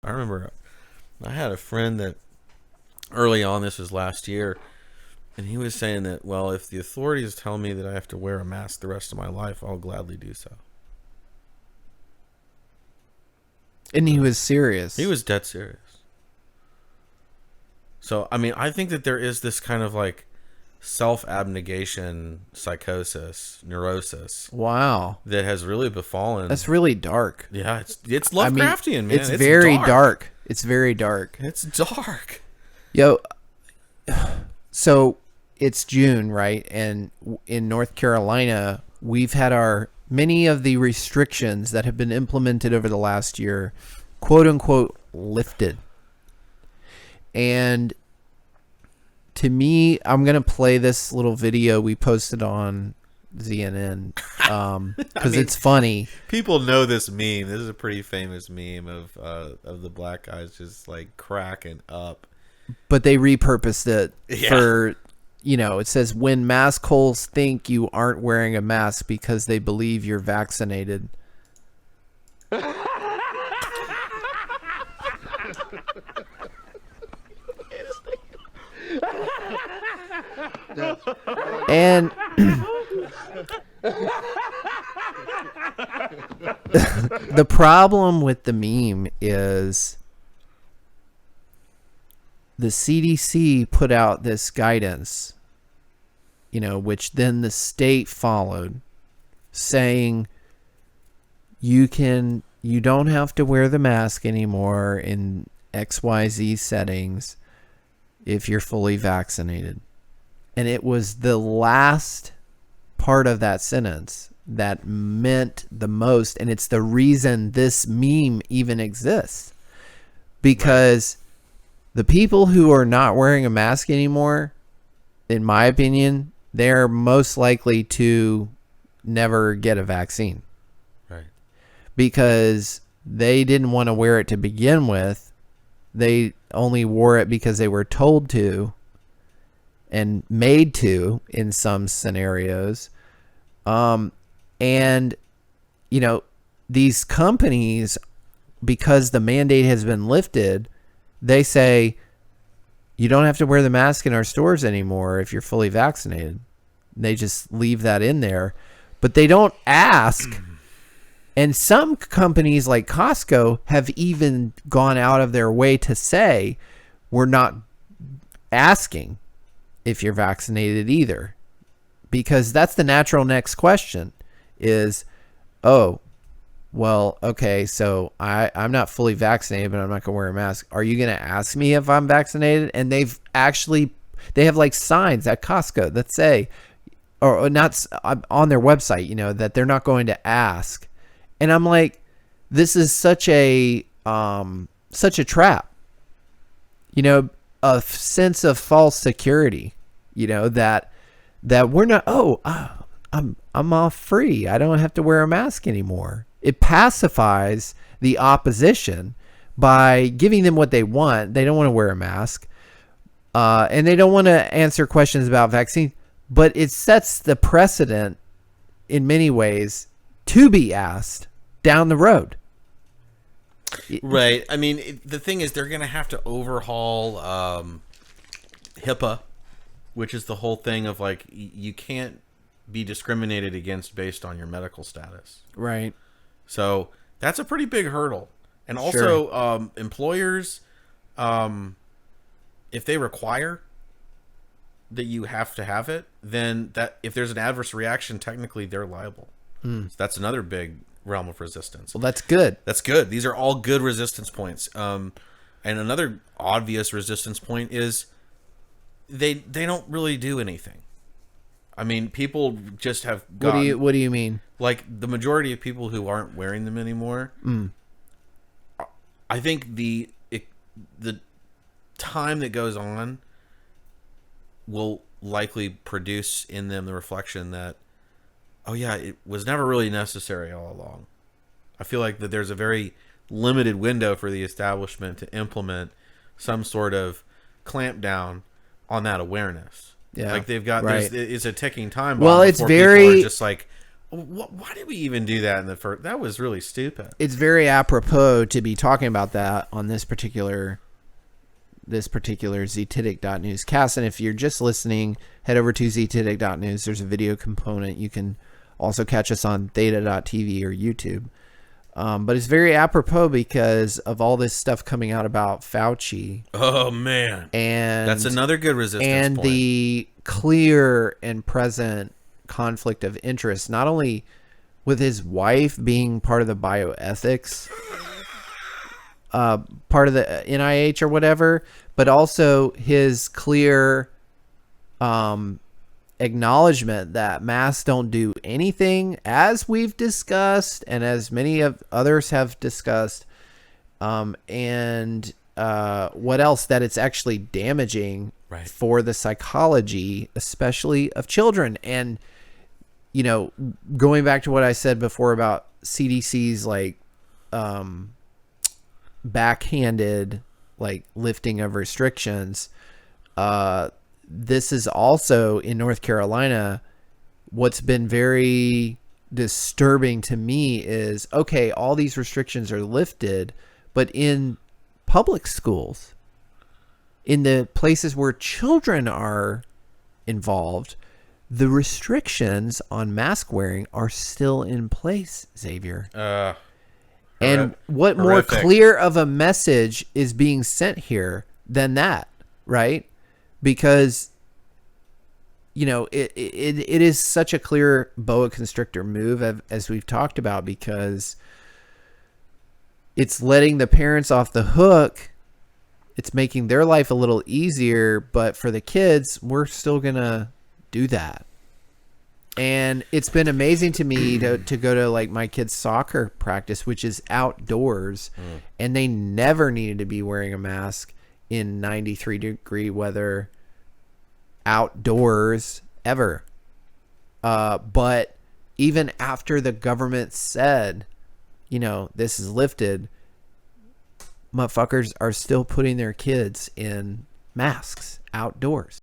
I remember I had a friend that early on, this was last year, and he was saying that, well, if the authorities tell me that I have to wear a mask the rest of my life, I'll gladly do so. And he was serious. He was dead serious. So, I mean, I think that there is this kind of like self-abnegation psychosis, neurosis. Wow. That has really befallen. That's really dark. Yeah, it's Lovecraftian, man. It's very dark. It's very dark. It's dark. Yo, so it's June, right? And in North Carolina, we've had many of the restrictions that have been implemented over the last year, quote unquote, lifted. And to me, I'm going to play this little video we posted on ZNN because it's funny. People know this meme. This is a pretty famous meme of the black guys just like cracking up. But they repurposed it for, it says when mask holes think you aren't wearing a mask because they believe you're vaccinated. And the problem with the meme is the CDC put out this guidance, which then the state followed, saying you don't have to wear the mask anymore in XYZ settings if you're fully vaccinated. And it was the last part of that sentence that meant the most. And it's the reason this meme even exists. Because the people who are not wearing a mask anymore, in my opinion, they're most likely to never get a vaccine. Right. Because they didn't want to wear it to begin with. They only wore it because they were told to and made to in some scenarios. And, these companies, because the mandate has been lifted, they say, you don't have to wear the mask in our stores anymore if you're fully vaccinated. They just leave that in there, but they don't ask. And some companies like Costco have even gone out of their way to say, we're not asking if you're vaccinated either, because that's the natural next question is, oh, well, okay, so I'm not fully vaccinated, but I'm not going to wear a mask. Are you going to ask me if I'm vaccinated? And they have like signs at Costco that say, or not on their website, that they're not going to ask. And I'm like, this is such a trap, a sense of false security, that we're not, I'm all free. I don't have to wear a mask anymore. It pacifies the opposition by giving them what they want. They don't want to wear a mask, and they don't want to answer questions about vaccine, but it sets the precedent in many ways to be asked down the road. Right. I mean, the thing is, they're going to have to overhaul HIPAA, which is the whole thing of like, you can't be discriminated against based on your medical status. Right. So that's a pretty big hurdle. And also, employers, if they require that you have to have it, then that if there's an adverse reaction, technically they're liable. So that's another big realm of resistance. Well, that's good. That's good. These are all good resistance points. And another obvious resistance point is they don't really do anything. I mean, people just have gotten... What do you mean? Like, the majority of people who aren't wearing them anymore, I think the time that goes on will likely produce in them the reflection that, oh yeah, it was never really necessary all along. I feel like that there's a very limited window for the establishment to implement some sort of clamp down on that awareness. Yeah, like they've got, right. It's a ticking time bomb. Well, it's before very people are just like, Why did we even do that in the first? That was really stupid. It's very apropos to be talking about that on this particular Zetetic.news cast. And if you're just listening, head over to Zetetic.news. There's a video component. You can also catch us on Theta.tv or YouTube. But it's very apropos because of all this stuff coming out about Fauci. Oh, man. And that's another good resistance and point. The clear and present conflict of interest, not only with his wife being part of the bioethics part of the NIH or whatever, but also his clear acknowledgement that masks don't do anything, as we've discussed and as many of others have discussed, and what else, that it's actually damaging for the psychology, especially of children. And going back to what I said before about CDC's backhanded lifting of restrictions, this is also in North Carolina. What's been very disturbing to me is, okay, all these restrictions are lifted, but in public schools, in the places where children are involved, the restrictions on mask wearing are still in place, Xavier. And what more clear of a message is being sent here than that, right? Because, it is such a clear boa constrictor move, as we've talked about, because it's letting the parents off the hook. It's making their life a little easier, but for the kids, we're still going to do that. And it's been amazing to me to go to my kids' soccer practice, which is outdoors, and they never needed to be wearing a mask in 93-degree weather outdoors ever. But even after the government said, this is lifted, motherfuckers are still putting their kids in masks outdoors.